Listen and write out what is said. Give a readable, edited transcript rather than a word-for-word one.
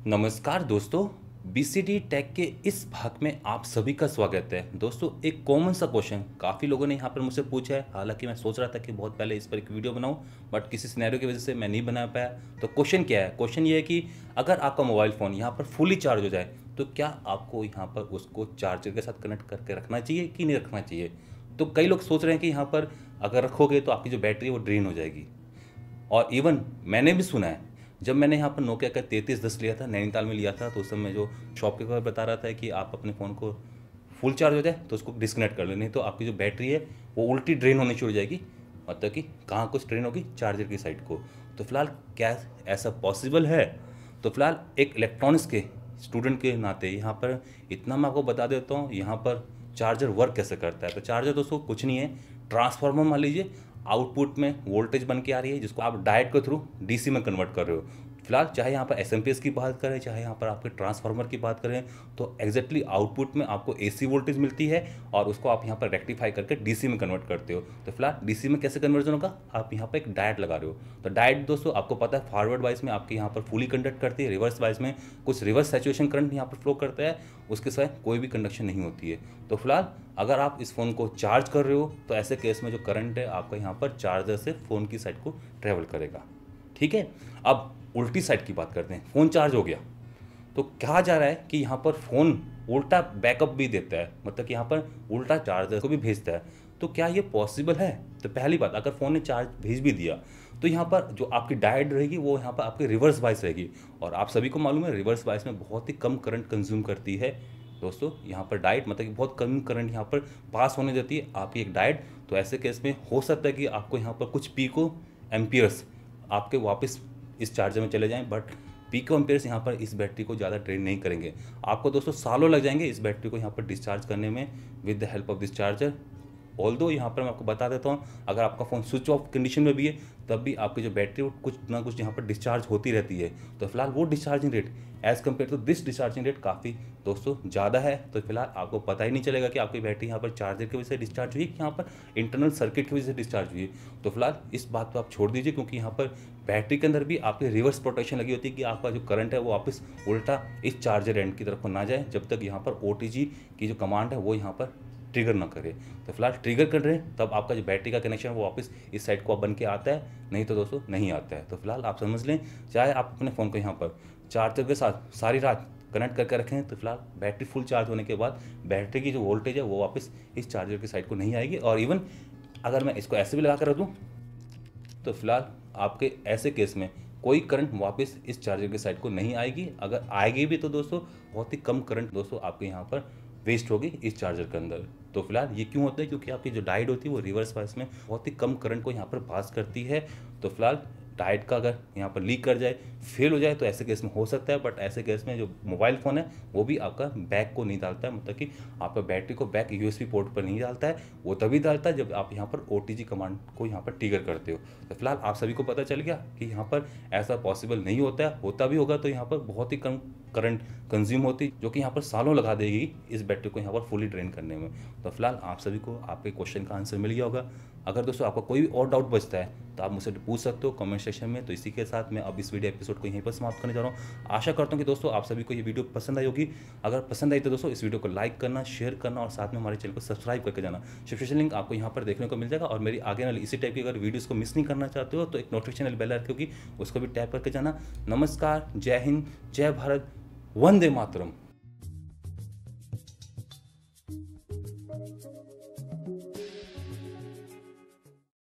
नमस्कार दोस्तों, BCD take के इस भाग में आप सभी का स्वागत है। दोस्तों, एक कॉमन सा क्वेश्चन काफ़ी लोगों ने यहाँ पर मुझसे पूछा है। हालांकि मैं सोच रहा था कि बहुत पहले इस पर एक वीडियो बनाऊं, बट किसी सिनेरियो की वजह से मैं नहीं बना पाया। तो क्वेश्चन क्या है? क्वेश्चन ये है कि अगर आपका मोबाइल फ़ोन यहाँ पर फुली चार्ज हो जाए तो क्या आपको यहाँ पर उसको चार्जर के साथ कनेक्ट करके रखना चाहिए कि नहीं रखना चाहिए। तो कई लोग सोच रहे हैं कि यहाँ पर अगर रखोगे तो आपकी जो बैटरी है वो ड्रेन हो जाएगी। और इवन मैंने भी सुना है, जब मैंने यहाँ पर नोकिया का 3310 लिया था, नैनीताल में लिया था, तो उस समय जो शॉपकीपर बता रहा था कि आप अपने फ़ोन को फुल चार्ज हो जाए तो उसको डिस्कनेक्ट कर लो, नहीं तो आपकी जो बैटरी है वो उल्टी ड्रेन होनी शुरू हो जाएगी। मतलब कि कहाँ कुछ ड्रेन होगी, चार्जर की साइड को। तो फिलहाल क्या ऐसा पॉसिबल है? तो फिलहाल एक इलेक्ट्रॉनिक्स के स्टूडेंट के नाते यहाँ पर इतना मैं आपको बता देता हूँ यहाँ पर चार्जर वर्क कैसे करता है। तो चार्जर दोस्तों कुछ नहीं है, ट्रांसफार्मर मान लीजिए, आउटपुट में वोल्टेज बन के आ रही है जिसको आप डायोड के थ्रू डीसी में कन्वर्ट कर रहे हो। फिलहाल चाहे यहाँ पर एसएमपीएस की बात करें, चाहे यहाँ पर आपके ट्रांसफार्मर की बात करें, तो एग्जैक्टली आउटपुट में आपको एसी वोल्टेज मिलती है और उसको आप यहाँ पर रेक्टिफाई करके डीसी में कन्वर्ट करते हो। तो फिलहाल डीसी में कैसे कन्वर्जन होगा, आप यहाँ पर एक डायोड लगा रहे हो। तो डायोड दोस्तों आपको पता है फॉरवर्ड वाइज में आपके यहाँ पर फुली कंडक्ट करती है, रिवर्स वाइज में कुछ रिवर्स सैचुरेशन करंट यहाँ पर फ्लो करता है, उसके साथ कोई भी कंडक्शन नहीं होती है। तो फिलहाल अगर आप इस फ़ोन को चार्ज कर रहे हो तो ऐसे केस में जो करंट है आपका यहाँ पर चार्जर से फ़ोन की साइड को ट्रेवल करेगा। ठीक है, अब उल्टी साइड की बात करते हैं। फ़ोन चार्ज हो गया तो कहा जा रहा है कि यहाँ पर फ़ोन उल्टा बैकअप भी देता है, मतलब कि यहाँ पर उल्टा चार्जर को भी भेजता है। तो क्या ये पॉसिबल है? तो पहली बात, अगर फ़ोन ने चार्ज भेज भी दिया तो यहाँ पर जो आपकी डायोड रहेगी वो यहाँ पर आपकी रिवर्स बाइस रहेगी, और आप सभी को मालूम है रिवर्स बाइस में बहुत ही कम करंट कंज्यूम करती है दोस्तों। यहाँ पर डायोड मतलब कि बहुत कम करंट यहाँ पर पास होने देती है आपकी एक डायोड। तो ऐसे केस में हो सकता है कि आपको यहाँ पर कुछ पीको एम्पियर्स आपके वापस इस चार्जर में चले जाएं, बट पीको एम्पियर्स यहाँ पर इस बैटरी को ज़्यादा ड्रेन नहीं करेंगे। आपको दोस्तों सालों लग जाएंगे इस बैटरी को यहाँ पर डिस्चार्ज करने में with the help of this charger. Although यहाँ पर मैं आपको बता देता हूँ, अगर आपका फ़ोन स्विच ऑफ कंडीशन में भी है तब भी आपकी जो बैटरी वो कुछ ना कुछ यहाँ पर डिस्चार्ज होती रहती है। तो फिलहाल वो discharging rate as compare to this discharging rate काफ़ी दोस्तों ज़्यादा है। तो फिलहाल आपको पता ही नहीं चलेगा कि आपकी बैटरी यहाँ पर चार्जर की वजह से डिस्चार्ज हुई कि यहाँ पर इंटरनल सर्किट की वजह से डिस्चार्ज हुई। तो फिलहाल इस बात को आप छोड़ दीजिए, क्योंकि यहाँ पर बैटरी के अंदर भी आपकी रिवर्स प्रोटेक्शन लगी होती है कि आपका जो करंट है वो वापस उल्टा इस चार्जर एंड की तरफ को ना जाए, जब तक यहाँ पर OTG की जो कमांड है वो यहाँ पर ट्रिगर ना करे। तो फिलहाल ट्रिगर कर रहे हैं तब आपका जो बैटरी का कनेक्शन है वो वापस इस साइड को बन के आता है, नहीं तो दोस्तों नहीं आता है। तो फिलहाल आप समझ लें, चाहे आप अपने फ़ोन को यहाँ पर चार्जर के साथ सारी रात कनेक्ट करके रखें तो फिलहाल बैटरी फुल चार्ज होने के बाद बैटरी की जो वोल्टेज है वो वापस इस चार्जर की साइड को नहीं आएगी। और इवन अगर मैं इसको ऐसे भी लगा कर रख दूँ तो फिलहाल आपके ऐसे केस में कोई करंट वापस इस चार्जर की साइड को नहीं आएगी। अगर आएगी भी तो दोस्तों बहुत ही कम करंट दोस्तों आपके यहाँ पर वेस्ट होगी इस चार्जर के अंदर। तो फिलहाल ये क्यों होता है? क्योंकि आपकी जो डायोड होती है वो रिवर्स बायस में बहुत ही कम करंट को यहाँ पर पास करती है। तो फिलहाल डायोड का अगर यहाँ पर लीक कर जाए, फेल हो जाए तो ऐसे केस में हो सकता है, बट ऐसे केस में जो मोबाइल फ़ोन है वो भी आपका बैक को नहीं डालता है, मतलब कि आपका बैटरी को बैक USB पोर्ट पर नहीं डालता है। वो तभी डालता है जब आप यहाँ पर OTG कमांड को यहाँ पर ट्रिगर करते हो। तो फिलहाल आप सभी को पता चल गया कि यहाँ पर ऐसा पॉसिबल नहीं होता है। होता भी होगा तो यहाँ पर बहुत ही कम करंट कंज्यूम होती, जो कि यहाँ पर सालों लगा देगी इस बैटरी को यहाँ पर फुली ड्रेन करने में। तो फिलहाल आप सभी को आपके क्वेश्चन का आंसर मिल गया होगा। अगर दोस्तों आपका कोई भी और डाउट बचता है तो आप मुझसे पूछ सकते हो कमेंट सेक्शन में। तो इसी के साथ मैं अब इस वीडियो एपिसोड को यहीं पर समाप्त करने जा रहा हूँ। आशा करता हूँ कि दोस्तों आप सभी को ये वीडियो पसंद आई होगी। अगर पसंद आई तो दोस्तों इस वीडियो को लाइक करना, शेयर करना और साथ में हमारे चैनल को सब्सक्राइब करके जाना। सब्सक्रिप्शन लिंक आपको यहाँ पर देखने को मिल जाएगा। और मेरी आगे वाली इसी टाइप की अगर वीडियोज़ को मिस नहीं करना चाहते हो तो एक नोटिफिकेशन बेल आती होगी, उसको भी टैप करके जाना। नमस्कार, जय हिंद, जय भारत, वंदे मातरम।